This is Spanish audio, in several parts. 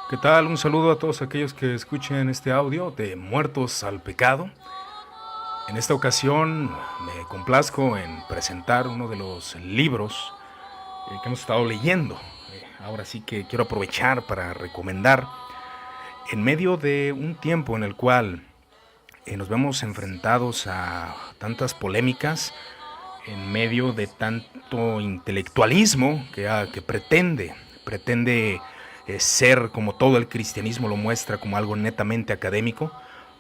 ¿Qué tal? Un saludo a todos aquellos que escuchen este audio de Muertos al Pecado. En esta ocasión me complazco en presentar uno de los libros que hemos estado leyendo. Ahora sí que quiero aprovechar para recomendar, en medio de un tiempo en el cual nos vemos enfrentados a tantas polémicas, en medio de tanto intelectualismo que pretende ser, como todo el cristianismo lo muestra, como algo netamente académico,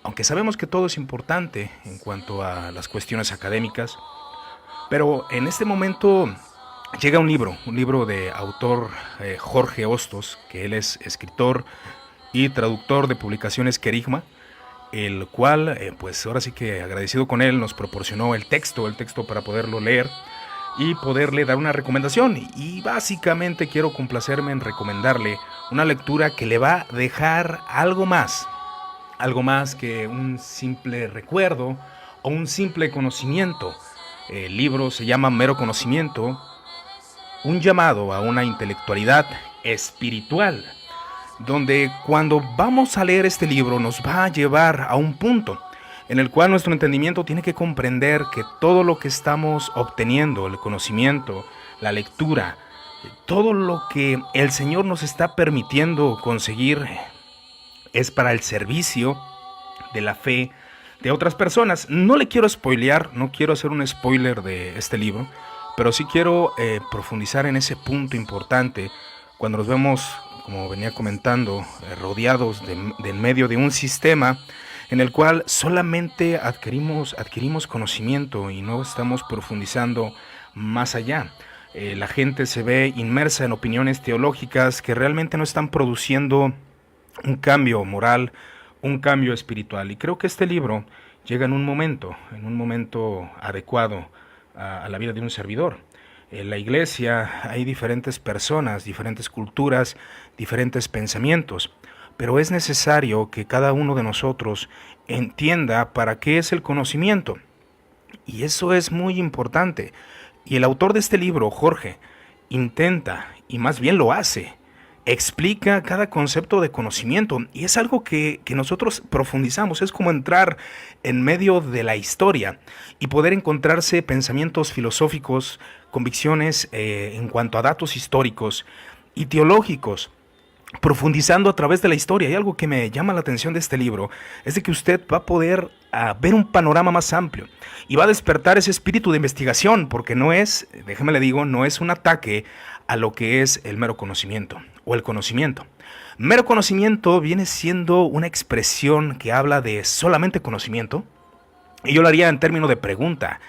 aunque sabemos que todo es importante en cuanto a las cuestiones académicas. Pero en este momento llega un libro de autor Jorge Hostos, que él es escritor y traductor de publicaciones Querigma, el cual, pues ahora sí que agradecido con él, nos proporcionó el texto para poderlo leer y poderle dar una recomendación. Y básicamente quiero complacerme en recomendarle una lectura que le va a dejar algo más que un simple recuerdo o un simple conocimiento. El libro se llama Mero Conocimiento, un llamado a una intelectualidad espiritual, donde cuando vamos a leer este libro nos va a llevar a un punto en el cual nuestro entendimiento tiene que comprender que todo lo que estamos obteniendo, el conocimiento, la lectura, todo lo que el Señor nos está permitiendo conseguir es para el servicio de la fe de otras personas. No le quiero spoilear, no quiero hacer un spoiler de este libro, pero sí quiero profundizar en ese punto importante cuando nos vemos, como venía comentando, rodeados de en medio de un sistema en el cual solamente adquirimos conocimiento y no estamos profundizando más allá. La gente se ve inmersa en opiniones teológicas que realmente no están produciendo un cambio moral, un cambio espiritual. Y creo que este libro llega en un momento adecuado a la vida de un servidor. En la iglesia hay diferentes personas, diferentes culturas, diferentes pensamientos, pero es necesario que cada uno de nosotros entienda para qué es el conocimiento. Y eso es muy importante. Y el autor de este libro, Jorge, intenta, y más bien lo hace, explica cada concepto de conocimiento. Y es algo que nosotros profundizamos. Es como entrar en medio de la historia y poder encontrarse pensamientos filosóficos, convicciones en cuanto a datos históricos y teológicos, profundizando a través de la historia. Y algo que me llama la atención de este libro es de que usted va a poder ver un panorama más amplio y va a despertar ese espíritu de investigación, porque no es, déjeme le digo, no es un ataque a lo que es el mero conocimiento o el conocimiento. Mero conocimiento viene siendo una expresión que habla de solamente conocimiento, y yo lo haría en términos de pregunta.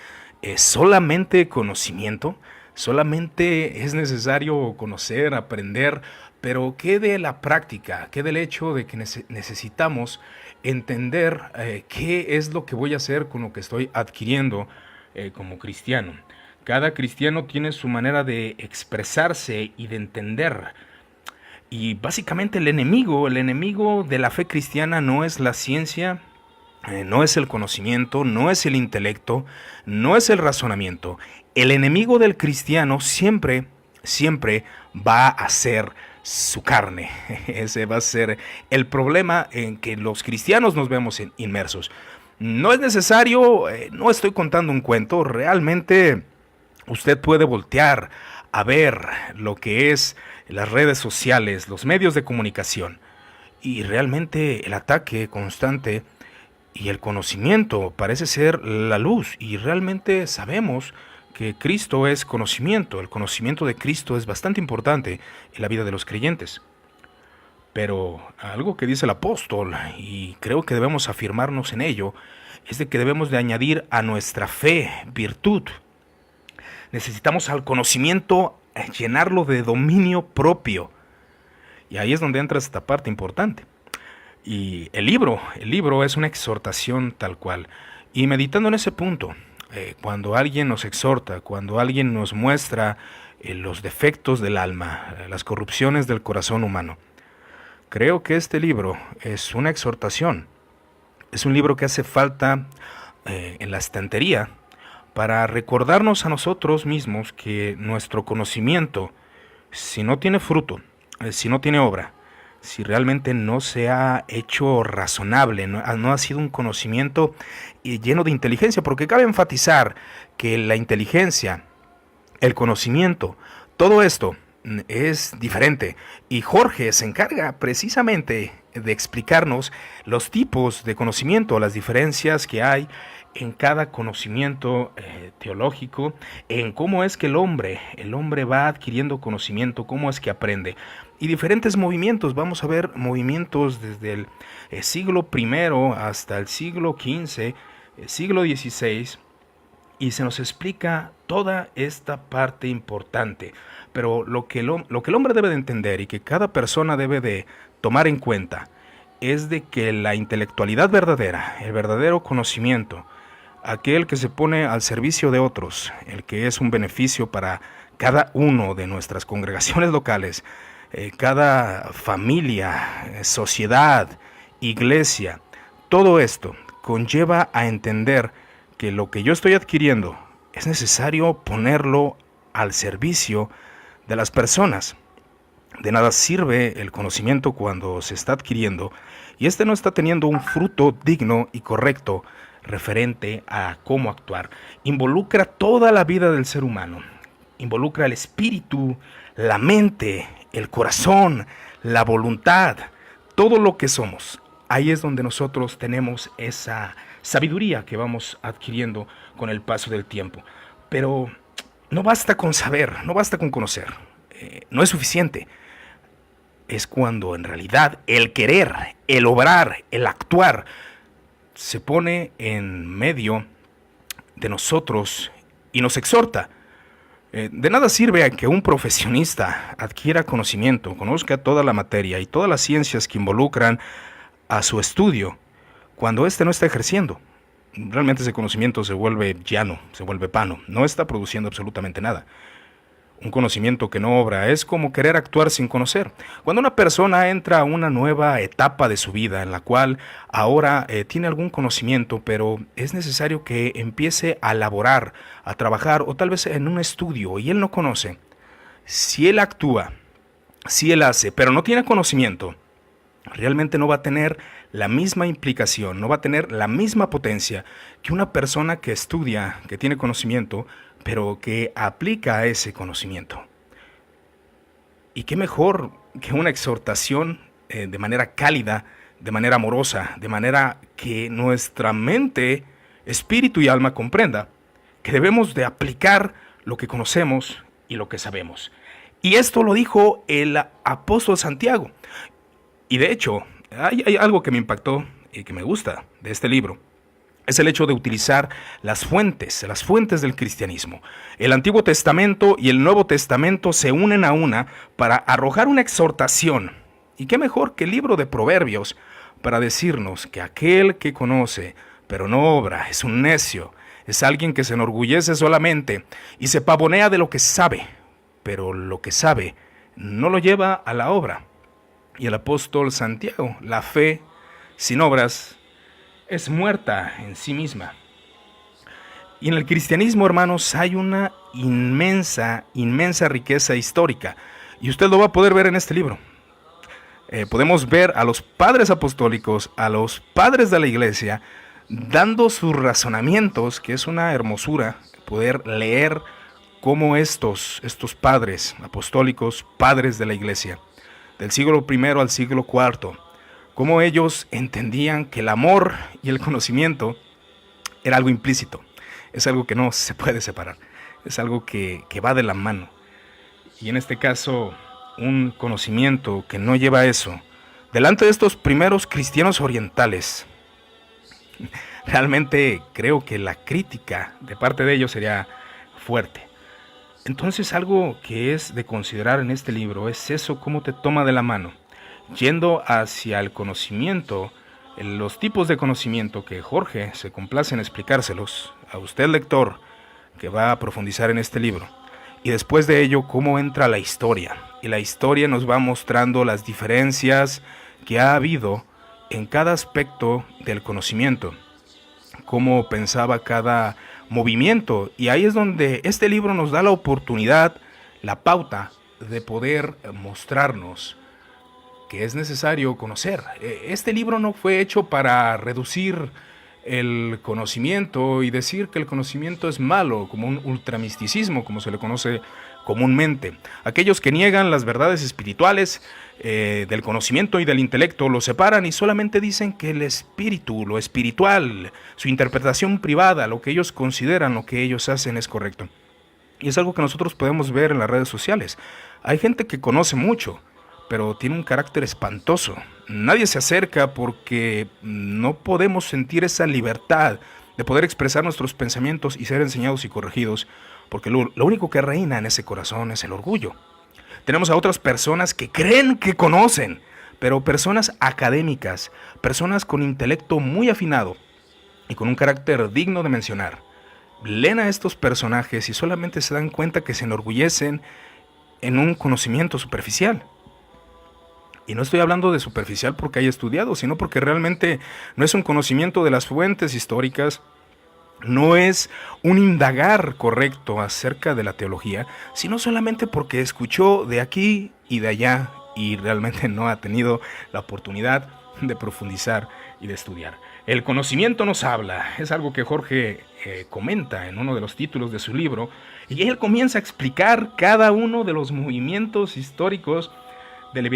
¿Solamente conocimiento? ¿Solamente es necesario conocer, aprender? Pero ¿qué de la práctica? ¿Qué del hecho de que necesitamos entender qué es lo que voy a hacer con lo que estoy adquiriendo como cristiano? Cada cristiano tiene su manera de expresarse y de entender. Y básicamente el enemigo de la fe cristiana no es la ciencia, no es el conocimiento, no es el intelecto, no es el razonamiento. El enemigo del cristiano siempre va a ser su carne. Ese va a ser el problema en que los cristianos nos vemos inmersos. No es necesario, no estoy contando un cuento, realmente usted puede voltear a ver lo que es las redes sociales, los medios de comunicación, y realmente el ataque constante y el conocimiento parece ser la luz, y realmente sabemos que Cristo es conocimiento. El conocimiento de Cristo es bastante importante en la vida de los creyentes. Pero algo que dice el apóstol, y creo que debemos afirmarnos en ello, es de que debemos de añadir a nuestra fe virtud. Necesitamos al conocimiento llenarlo de dominio propio. Y ahí es donde entra esta parte importante. Y el libro es una exhortación tal cual. Y meditando en ese punto, cuando alguien nos exhorta, cuando alguien nos muestra los defectos del alma, las corrupciones del corazón humano, creo que este libro es una exhortación. Es un libro que hace falta en la estantería para recordarnos a nosotros mismos que nuestro conocimiento, si no tiene fruto, si no tiene obra, si realmente no se ha hecho razonable, no ha sido un conocimiento lleno de inteligencia, porque cabe enfatizar que la inteligencia, el conocimiento, todo esto es diferente. Y Jorge se encarga precisamente de explicarnos los tipos de conocimiento, las diferencias que hay en cada conocimiento teológico, en cómo es que el hombre va adquiriendo conocimiento, cómo es que aprende. Y diferentes movimientos, vamos a ver movimientos desde el siglo I hasta el siglo XV, siglo XVI, y se nos explica toda esta parte importante. Pero lo que el hombre debe de entender y que cada persona debe de tomar en cuenta es de que la intelectualidad verdadera, el verdadero conocimiento, aquel que se pone al servicio de otros, el que es un beneficio para cada uno de nuestras congregaciones locales, cada familia, sociedad, iglesia, todo esto conlleva a entender que lo que yo estoy adquiriendo es necesario ponerlo al servicio de las personas. De nada sirve el conocimiento cuando se está adquiriendo y no está teniendo un fruto digno y correcto referente a cómo actuar. Involucra toda la vida del ser humano. Involucra el espíritu, la mente, el corazón, la voluntad, todo lo que somos. Ahí es donde nosotros tenemos esa sabiduría que vamos adquiriendo con el paso del tiempo. Pero no basta con saber, no basta con conocer. No es suficiente. Es cuando en realidad el querer, el obrar, el actuar se pone en medio de nosotros y nos exhorta. De nada sirve a que un profesionista adquiera conocimiento, conozca toda la materia y todas las ciencias que involucran a su estudio, cuando éste no está ejerciendo. Realmente ese conocimiento se vuelve llano, se vuelve pano, no está produciendo absolutamente nada. Un conocimiento que no obra es como querer actuar sin conocer. Cuando una persona entra a una nueva etapa de su vida en la cual ahora tiene algún conocimiento, pero es necesario que empiece a laborar, a trabajar o tal vez en un estudio y él no conoce. Si él actúa, si él hace, pero no tiene conocimiento, realmente no va a tener la misma implicación, no va a tener la misma potencia que una persona que estudia, que tiene conocimiento, pero que aplica ese conocimiento. Y qué mejor que una exhortación de manera cálida, de manera amorosa, de manera que nuestra mente, espíritu y alma comprenda que debemos de aplicar lo que conocemos y lo que sabemos. Y esto lo dijo el apóstol Santiago. Y de hecho, hay algo que me impactó y que me gusta de este libro. Es el hecho de utilizar las fuentes del cristianismo. El Antiguo Testamento y el Nuevo Testamento se unen a una para arrojar una exhortación. Y qué mejor que el libro de Proverbios para decirnos que aquel que conoce, pero no obra, es un necio, es alguien que se enorgullece solamente y se pavonea de lo que sabe, pero lo que sabe no lo lleva a la obra. Y el apóstol Santiago, la fe sin obras es muerta en sí misma. Y en el cristianismo, hermanos, hay una inmensa riqueza histórica. Y usted lo va a poder ver en este libro. Podemos ver a los padres apostólicos, a los padres de la iglesia, dando sus razonamientos, que es una hermosura poder leer cómo estos padres apostólicos, padres de la iglesia, del siglo I al siglo IV, cómo ellos entendían que el amor y el conocimiento era algo implícito, es algo que no se puede separar, es algo que va de la mano. Y en este caso, un conocimiento que no lleva eso, delante de estos primeros cristianos orientales, realmente creo que la crítica de parte de ellos sería fuerte. Entonces algo que es de considerar en este libro es eso, cómo te toma de la mano, yendo hacia el conocimiento, los tipos de conocimiento que Jorge se complace en explicárselos a usted, lector, que va a profundizar en este libro. Y después de ello, cómo entra la historia. Y la historia nos va mostrando las diferencias que ha habido en cada aspecto del conocimiento, cómo pensaba cada movimiento. Y ahí es donde este libro nos da la oportunidad, la pauta de poder mostrarnos que es necesario conocer. Este libro no fue hecho para reducir el conocimiento y decir que el conocimiento es malo, como un ultramisticismo, como se le conoce comúnmente. Aquellos que niegan las verdades espirituales del conocimiento y del intelecto lo separan y solamente dicen que el espíritu, lo espiritual, su interpretación privada, lo que ellos consideran, lo que ellos hacen es correcto. Y es algo que nosotros podemos ver en las redes sociales. Hay gente que conoce mucho, pero tiene un carácter espantoso. Nadie se acerca porque no podemos sentir esa libertad de poder expresar nuestros pensamientos y ser enseñados y corregidos, porque lo único que reina en ese corazón es el orgullo. Tenemos a otras personas que creen que conocen, pero personas académicas, personas con intelecto muy afinado y con un carácter digno de mencionar. Leen a estos personajes y solamente se dan cuenta que se enorgullecen en un conocimiento superficial. Y no estoy hablando de superficial porque haya estudiado, sino porque realmente no es un conocimiento de las fuentes históricas, no es un indagar correcto acerca de la teología, sino solamente porque escuchó de aquí y de allá y realmente no ha tenido la oportunidad de profundizar y de estudiar. El conocimiento nos habla, es algo que Jorge comenta en uno de los títulos de su libro, y él comienza a explicar cada uno de los movimientos históricos del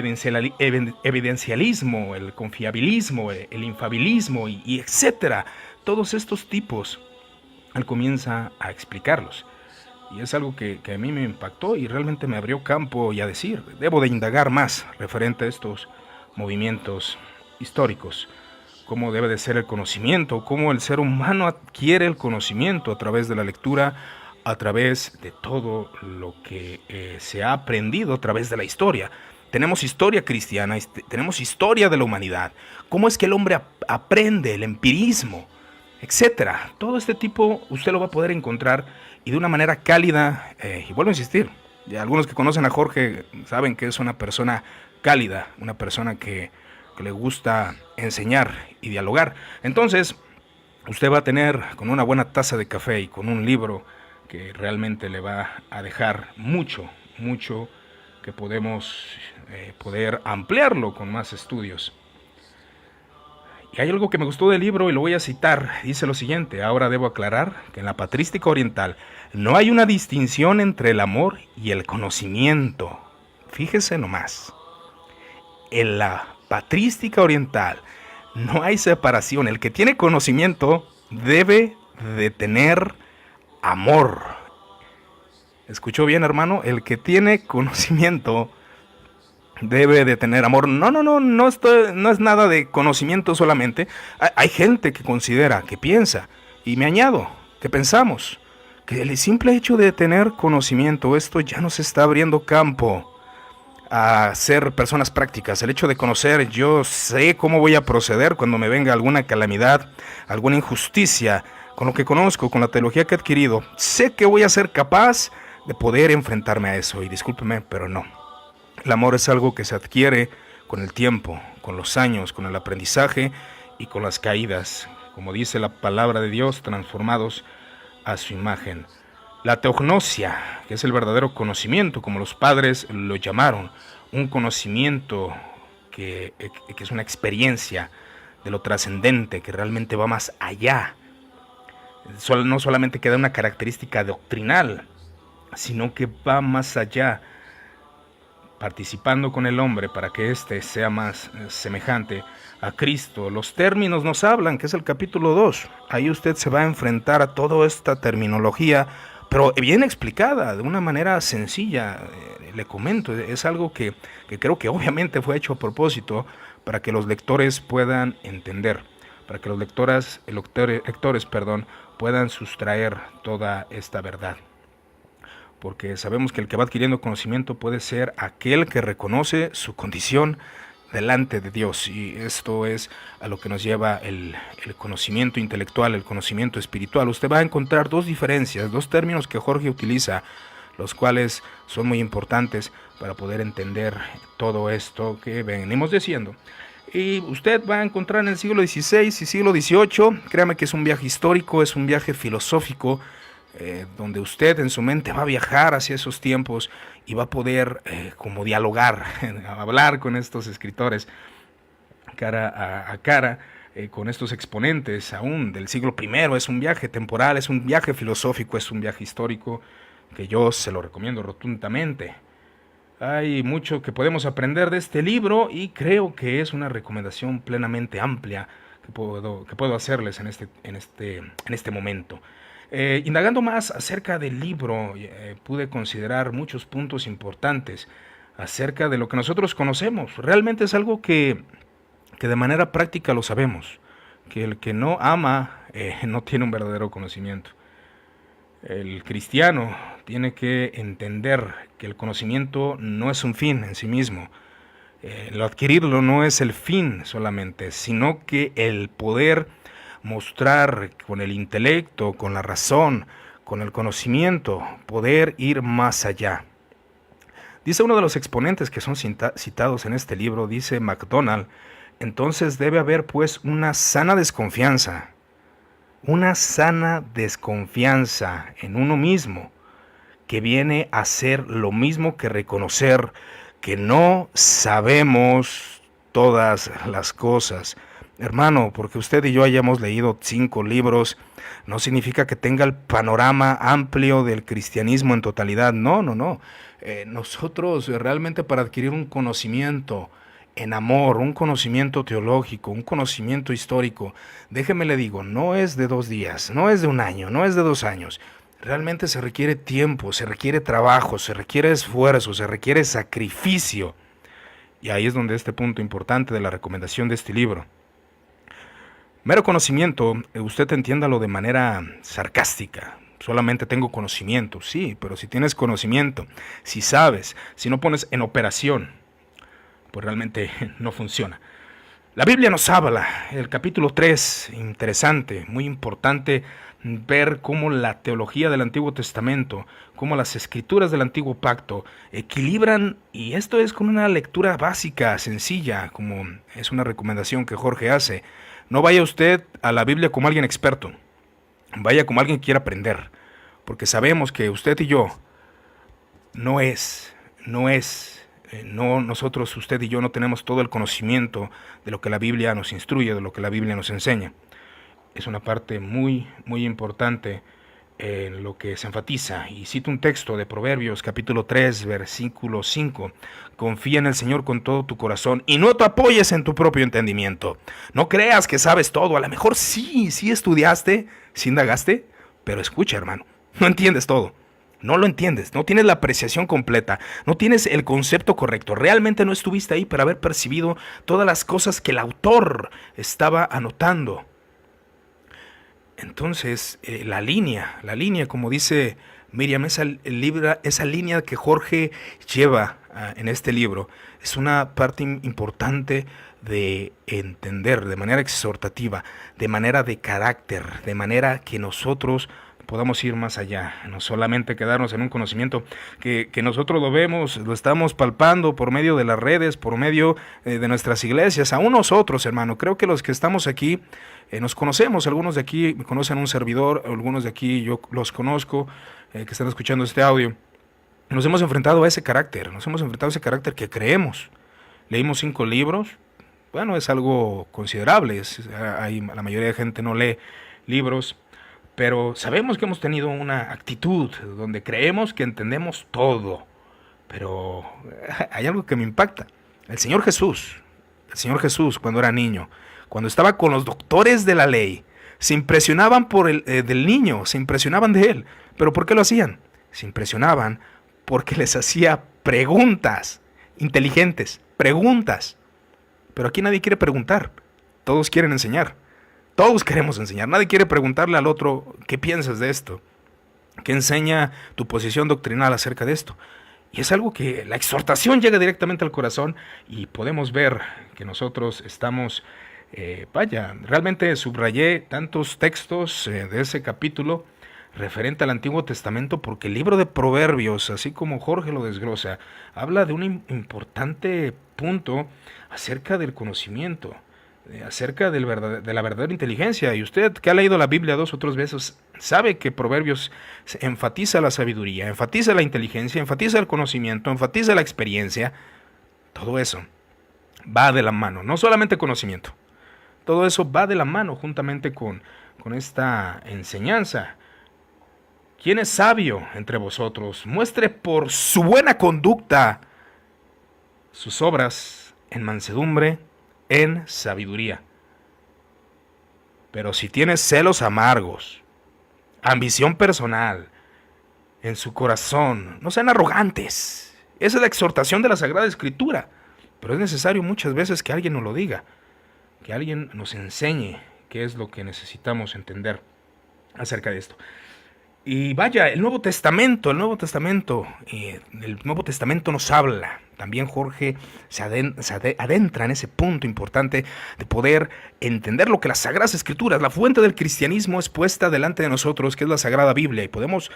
evidencialismo, el confiabilismo, el infabilismo y etcétera. Todos estos tipos, él comienza a explicarlos. Y es algo que a mí me impactó y realmente me abrió campo y a decir, debo de indagar más referente a estos movimientos históricos. Cómo debe de ser el conocimiento, cómo el ser humano adquiere el conocimiento a través de la lectura, a través de todo lo que se ha aprendido a través de la historia. Tenemos historia cristiana, tenemos historia de la humanidad, cómo es que el hombre aprende, el empirismo, etcétera. Todo este tipo usted lo va a poder encontrar y de una manera cálida, y vuelvo a insistir, ya algunos que conocen a Jorge saben que es una persona cálida, una persona que le gusta enseñar y dialogar. Entonces, usted va a tener con una buena taza de café y con un libro que realmente le va a dejar mucho, mucho que podemos poder ampliarlo con más estudios. Y hay algo que me gustó del libro y lo voy a citar. Dice lo siguiente: ahora debo aclarar que en la patrística oriental no hay una distinción entre el amor y el conocimiento. Fíjese nomás. En la patrística oriental no hay separación. El que tiene conocimiento debe de tener amor. ¿Escuchó bien, hermano? El que tiene conocimiento debe de tener amor. No es nada de conocimiento solamente. Hay gente que considera, que piensa, y me añado, que pensamos, que el simple hecho de tener conocimiento, esto ya nos está abriendo campo a ser personas prácticas. El hecho de conocer, yo sé cómo voy a proceder cuando me venga alguna calamidad, alguna injusticia, con lo que conozco, con la teología que he adquirido, sé que voy a ser capaz de poder enfrentarme a eso. Y discúlpeme, pero no. El amor es algo que se adquiere con el tiempo, con los años, con el aprendizaje y con las caídas, como dice la palabra de Dios, transformados a su imagen. La teognosia, que es el verdadero conocimiento, como los padres lo llamaron, un conocimiento que es una experiencia de lo trascendente, que realmente va más allá. No solamente queda una característica doctrinal, sino que va más allá, participando con el hombre para que éste sea más semejante a Cristo. Los términos nos hablan, que es el capítulo 2. Ahí usted se va a enfrentar a toda esta terminología, pero bien explicada, de una manera sencilla. Le comento, es algo que creo que obviamente fue hecho a propósito para que los lectores puedan entender, para que los lectores puedan sustraer toda esta verdad. Porque sabemos que el que va adquiriendo conocimiento puede ser aquel que reconoce su condición delante de Dios, y esto es a lo que nos lleva el conocimiento intelectual, el conocimiento espiritual. Usted va a encontrar dos diferencias, dos términos que Jorge utiliza, los cuales son muy importantes para poder entender todo esto que venimos diciendo. Y usted va a encontrar en el siglo XVI y siglo XVIII, créame que es un viaje histórico, es un viaje filosófico, donde usted en su mente va a viajar hacia esos tiempos y va a poder como dialogar, hablar con estos escritores cara a cara, con estos exponentes aún del siglo I. Es un viaje temporal, es un viaje filosófico, es un viaje histórico que yo se lo recomiendo rotundamente. Hay mucho que podemos aprender de este libro y creo que es una recomendación plenamente amplia que puedo hacerles en este momento. Indagando más acerca del libro, pude considerar muchos puntos importantes acerca de lo que nosotros conocemos. Realmente es algo que de manera práctica lo sabemos, que el que no ama no tiene un verdadero conocimiento. El cristiano tiene que entender que el conocimiento no es un fin en sí mismo. El adquirirlo no es el fin solamente, sino que el poder mostrar con el intelecto, con la razón, con el conocimiento, poder ir más allá. Dice uno de los exponentes que son citados en este libro, dice MacDonald, entonces debe haber pues una sana desconfianza en uno mismo, que viene a ser lo mismo que reconocer que no sabemos todas las cosas. Hermano, porque usted y yo hayamos leído 5 libros, no significa que tenga el panorama amplio del cristianismo en totalidad. No. Nosotros realmente para adquirir un conocimiento en amor, un conocimiento teológico, un conocimiento histórico, déjeme le digo, no es de 2 días, no es de 1 año, no es de 2 años. Realmente se requiere tiempo, se requiere trabajo, se requiere esfuerzo, se requiere sacrificio. Y ahí es donde este punto importante de la recomendación de este libro. Mero conocimiento, usted entiéndalo de manera sarcástica. Solamente tengo conocimiento, sí, pero si tienes conocimiento, si sabes, si no pones en operación, pues realmente no funciona. La Biblia nos habla, el capítulo 3, interesante, muy importante ver cómo la teología del Antiguo Testamento, cómo las escrituras del Antiguo Pacto equilibran, y esto es con una lectura básica, sencilla, como es una recomendación que Jorge hace. No vaya usted a la Biblia como alguien experto, vaya como alguien que quiera aprender, porque sabemos que usted y yo nosotros, usted y yo no tenemos todo el conocimiento de lo que la Biblia nos instruye, de lo que la Biblia nos enseña. Es una parte muy, muy importante en lo que se enfatiza. Y cito un texto de Proverbios, capítulo 3, versículo 5. Confía en el Señor con todo tu corazón y no te apoyes en tu propio entendimiento. No creas que sabes todo. A lo mejor sí estudiaste, sí indagaste, pero escucha, hermano, no entiendes todo. No lo entiendes, no tienes la apreciación completa, no tienes el concepto correcto. Realmente no estuviste ahí para haber percibido todas las cosas que el autor estaba anotando. Entonces, la línea, como dice Miriam, esa línea que Jorge lleva en este libro, es una parte importante de entender de manera exhortativa, de manera de carácter, de manera que nosotros podamos ir más allá, no solamente quedarnos en un conocimiento que nosotros lo vemos, lo estamos palpando por medio de las redes, por medio de nuestras iglesias, aún nosotros, hermano. Creo que los que estamos aquí nos conocemos, algunos de aquí me conocen un servidor, algunos de aquí yo los conozco, que están escuchando este audio. Nos hemos enfrentado a ese carácter, que creemos. Leímos 5 libros, bueno, es algo considerable, la mayoría de gente no lee libros, pero sabemos que hemos tenido una actitud donde creemos que entendemos todo. Pero hay algo que me impacta. El Señor Jesús, cuando era niño, cuando estaba con los doctores de la ley, se impresionaban del niño, se impresionaban de él. ¿Pero por qué lo hacían? Se impresionaban porque les hacía preguntas inteligentes, preguntas. Pero aquí nadie quiere preguntar, todos quieren enseñar. Todos queremos enseñar, nadie quiere preguntarle al otro qué piensas de esto, qué enseña tu posición doctrinal acerca de esto. Y es algo que la exhortación llega directamente al corazón y podemos ver que nosotros estamos, realmente subrayé tantos textos de ese capítulo referente al Antiguo Testamento porque el libro de Proverbios, así como Jorge lo desglosa, habla de un importante punto acerca del conocimiento. acerca de la verdadera inteligencia. Y usted que ha leído la Biblia 2 o 3 veces, sabe que Proverbios enfatiza la sabiduría, enfatiza la inteligencia, enfatiza el conocimiento, enfatiza la experiencia. Todo eso va de la mano, no solamente conocimiento. Todo eso va de la mano juntamente con esta enseñanza. ¿Quién es sabio entre vosotros? Muestre por su buena conducta sus obras en mansedumbre, en sabiduría. Pero si tienes celos amargos, ambición personal, en su corazón, no sean arrogantes. Esa es la exhortación de la Sagrada Escritura. Pero es necesario muchas veces que alguien nos lo diga, que alguien nos enseñe qué es lo que necesitamos entender acerca de esto. Y vaya, el Nuevo Testamento nos habla. También Jorge se adentra en ese punto importante de poder entender lo que las Sagradas Escrituras, la fuente del cristianismo, es puesta delante de nosotros, que es la Sagrada Biblia. Y podemos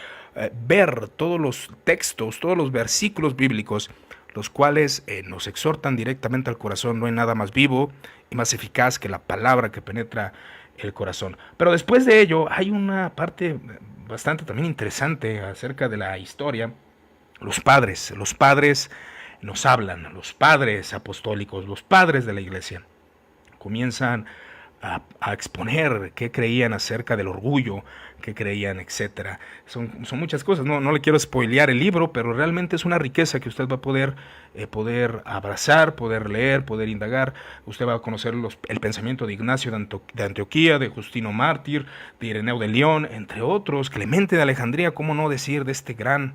ver todos los textos, todos los versículos bíblicos, los cuales nos exhortan directamente al corazón. No hay nada más vivo y más eficaz que la palabra que penetra el corazón. Pero después de ello hay una parte bastante también interesante acerca de la historia. Los padres nos hablan, los padres apostólicos, los padres de la iglesia comienzan a exponer qué creían acerca del orgullo, qué creían, etcétera. Son muchas cosas. No le quiero spoilear el libro, pero realmente es una riqueza que usted va a poder abrazar, poder leer, poder indagar. Usted va a conocer el pensamiento de Ignacio de Antioquía, de Justino Mártir, de Ireneo de León, entre otros, Clemente de Alejandría, cómo no decir de este gran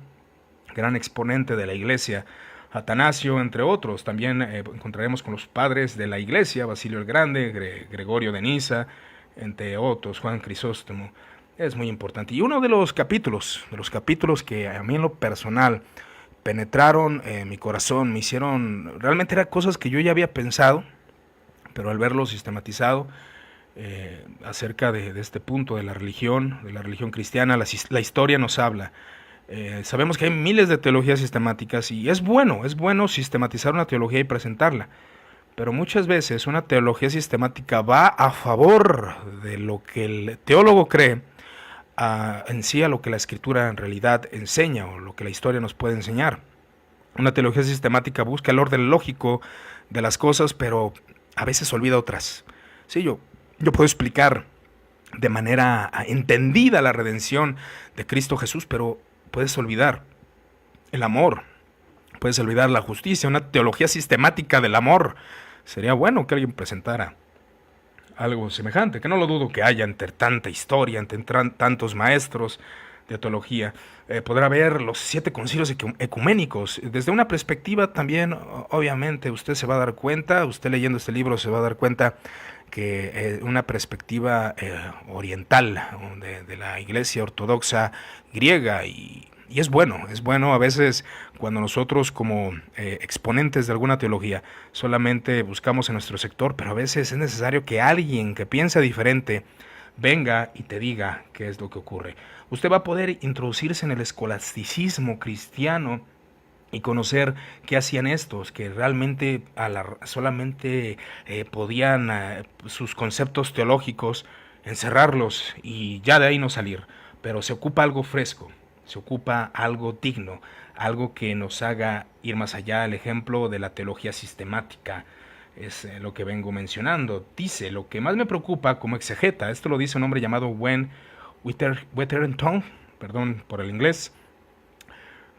exponente de la iglesia, Atanasio, entre otros. También encontraremos con los padres de la iglesia, Basilio el Grande, Gregorio de Niza, entre otros, Juan Crisóstomo. Es muy importante. Y uno de los capítulos que a mí en lo personal penetraron mi corazón, me hicieron, realmente eran cosas que yo ya había pensado, pero al verlo sistematizado, acerca de este punto de la religión cristiana, la historia nos habla. Sabemos que hay miles de teologías sistemáticas y es bueno sistematizar una teología y presentarla, pero muchas veces una teología sistemática va a favor de lo que el teólogo cree, en sí a lo que la Escritura en realidad enseña o lo que la historia nos puede enseñar. Una teología sistemática busca el orden lógico de las cosas, pero a veces olvida otras. Sí, yo puedo explicar de manera entendida la redención de Cristo Jesús, pero puedes olvidar el amor, puedes olvidar la justicia. Una teología sistemática del amor. Sería bueno que alguien presentara algo semejante, que no lo dudo que haya entre tanta historia, entre tantos maestros de teología. Podrá ver los 7 concilios ecuménicos. Desde una perspectiva también, obviamente, usted se va a dar cuenta, usted leyendo este libro se va a dar cuenta que una perspectiva oriental de la iglesia ortodoxa griega, y es bueno a veces cuando nosotros como exponentes de alguna teología solamente buscamos en nuestro sector, pero a veces es necesario que alguien que piensa diferente venga y te diga qué es lo que ocurre. Usted va a poder introducirse en el escolasticismo cristiano y conocer qué hacían estos, que realmente solamente podían sus conceptos teológicos encerrarlos y ya de ahí no salir. Pero se ocupa algo fresco, se ocupa algo digno, algo que nos haga ir más allá. El ejemplo de la teología sistemática es lo que vengo mencionando. Dice, lo que más me preocupa como exegeta, esto lo dice un hombre llamado Wayne Witherington, perdón por el inglés,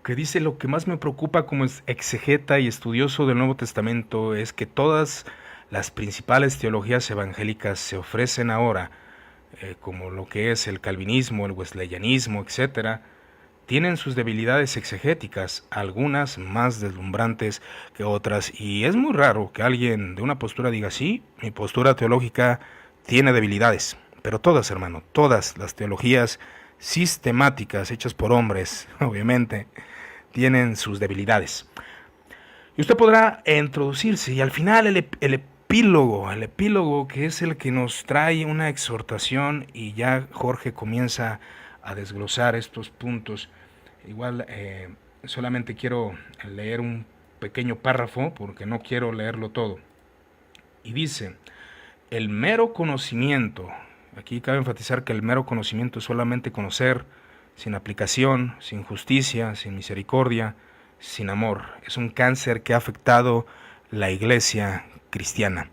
que dice: lo que más me preocupa como exegeta y estudioso del Nuevo Testamento es que todas las principales teologías evangélicas se ofrecen ahora, como lo que es el calvinismo, el wesleyanismo, etcétera, tienen sus debilidades exegéticas, algunas más deslumbrantes que otras, y es muy raro que alguien de una postura diga: sí, mi postura teológica tiene debilidades. Pero todas, hermano, todas las teologías sistemáticas hechas por hombres, obviamente, tienen sus debilidades. Y usted podrá introducirse, y al final el epílogo que es el que nos trae una exhortación, y ya Jorge comienza a desglosar estos puntos. Igual solamente quiero leer un pequeño párrafo porque no quiero leerlo todo. Y dice: el mero conocimiento, aquí cabe enfatizar que el mero conocimiento es solamente conocer, sin aplicación, sin justicia, sin misericordia, sin amor. Es un cáncer que ha afectado la iglesia cristiana.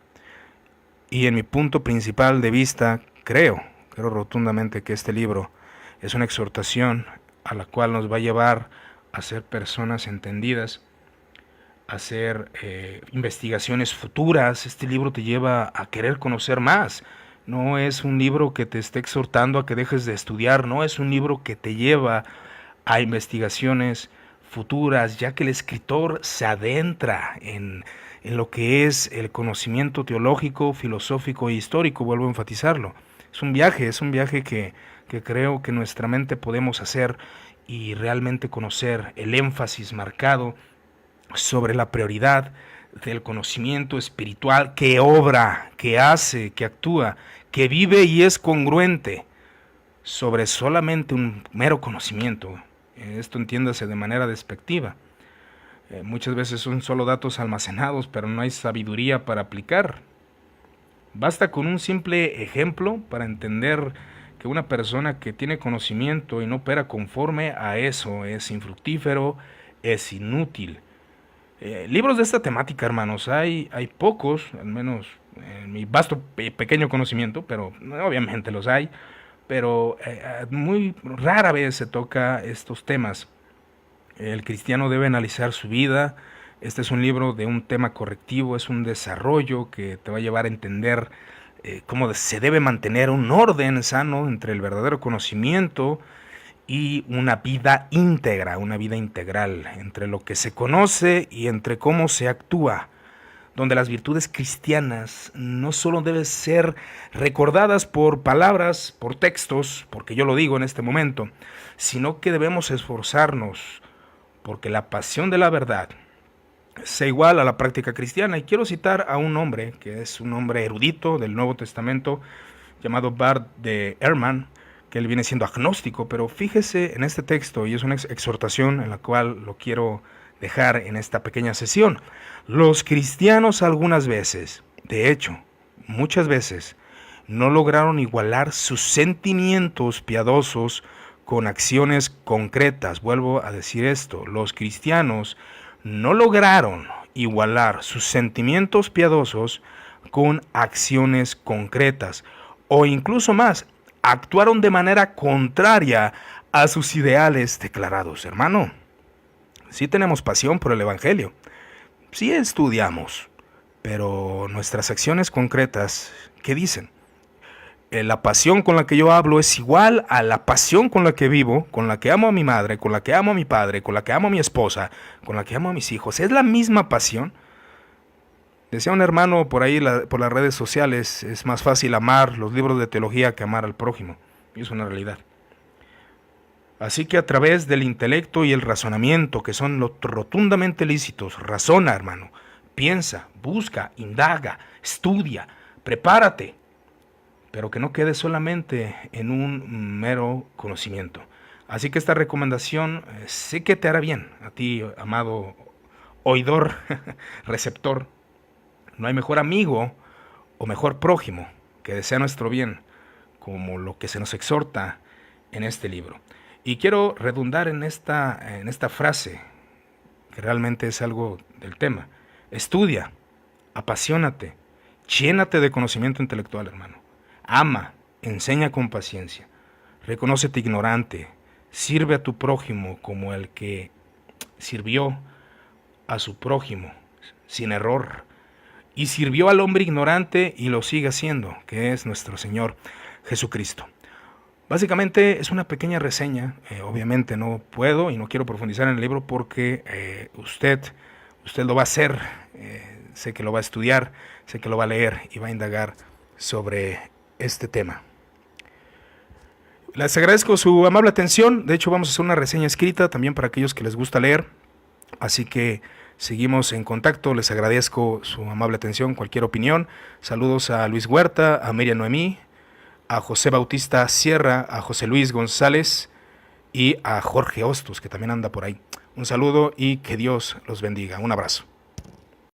Y en mi punto principal de vista, creo rotundamente que este libro es una exhortación a la cual nos va a llevar a ser personas entendidas, a hacer investigaciones futuras. Este libro te lleva a querer conocer más. No es un libro que te esté exhortando a que dejes de estudiar, no es un libro que te lleva a investigaciones futuras, ya que el escritor se adentra en lo que es el conocimiento teológico, filosófico e histórico, vuelvo a enfatizarlo. Es un viaje que creo que nuestra mente podemos hacer y realmente conocer el énfasis marcado sobre la prioridad del conocimiento espiritual que obra, que hace, que actúa, que vive y es congruente sobre solamente un mero conocimiento. Esto entiéndase de manera despectiva. Muchas veces son solo datos almacenados, pero no hay sabiduría para aplicar. Basta con un simple ejemplo para entender que una persona que tiene conocimiento y no opera conforme a eso es infructífero, es inútil. Libros de esta temática, hermanos, hay pocos, al menos en mi vasto pequeño conocimiento, pero obviamente los hay, pero muy rara vez se toca estos temas. El cristiano debe analizar su vida. Este es un libro de un tema correctivo, es un desarrollo que te va a llevar a entender cómo se debe mantener un orden sano entre el verdadero conocimiento y una vida íntegra, una vida integral, entre lo que se conoce y entre cómo se actúa, donde las virtudes cristianas no solo deben ser recordadas por palabras, por textos, porque yo lo digo en este momento, sino que debemos esforzarnos porque la pasión de la verdad sea igual a la práctica cristiana. Y quiero citar a un hombre, que es un hombre erudito del Nuevo Testamento, llamado Bart de Ehrman, que él viene siendo agnóstico, pero fíjese en este texto, y es una exhortación en la cual lo quiero dejar en esta pequeña sesión. Los cristianos algunas veces, de hecho, muchas veces, no lograron igualar sus sentimientos piadosos con acciones concretas. Vuelvo a decir esto, los cristianos no lograron igualar sus sentimientos piadosos con acciones concretas, o incluso más, actuaron de manera contraria a sus ideales declarados. Hermano, sí tenemos pasión por el Evangelio, sí estudiamos, pero nuestras acciones concretas, ¿qué dicen? La pasión con la que yo hablo es igual a la pasión con la que vivo, con la que amo a mi madre, con la que amo a mi padre, con la que amo a mi esposa, con la que amo a mis hijos. ¿Es la misma pasión? Decía un hermano por ahí, por las redes sociales, es más fácil amar los libros de teología que amar al prójimo. Y es una realidad. Así que a través del intelecto y el razonamiento, que son rotundamente lícitos, razona, hermano, piensa, busca, indaga, estudia, prepárate, pero que no quede solamente en un mero conocimiento. Así que esta recomendación sé que te hará bien a ti, amado oidor, receptor. No hay mejor amigo o mejor prójimo que desea nuestro bien, como lo que se nos exhorta en este libro. Y quiero redundar en esta frase, que realmente es algo del tema. Estudia, apasionate, llénate de conocimiento intelectual, hermano. Ama, enseña con paciencia, reconócete ignorante, sirve a tu prójimo como el que sirvió a su prójimo, sin error, y sirvió al hombre ignorante y lo sigue haciendo, que es nuestro Señor Jesucristo. Básicamente es una pequeña reseña, obviamente no puedo y no quiero profundizar en el libro porque usted lo va a hacer, sé que lo va a estudiar, sé que lo va a leer y va a indagar sobre este tema. Les agradezco su amable atención. De hecho, vamos a hacer una reseña escrita también para aquellos que les gusta leer. Así que seguimos en contacto. Les agradezco su amable atención. Cualquier opinión. Saludos a Luis Huerta, a Miriam Noemí, a José Bautista Sierra, a José Luis González y a Jorge Hostos, que también anda por ahí. Un saludo y que Dios los bendiga. Un abrazo.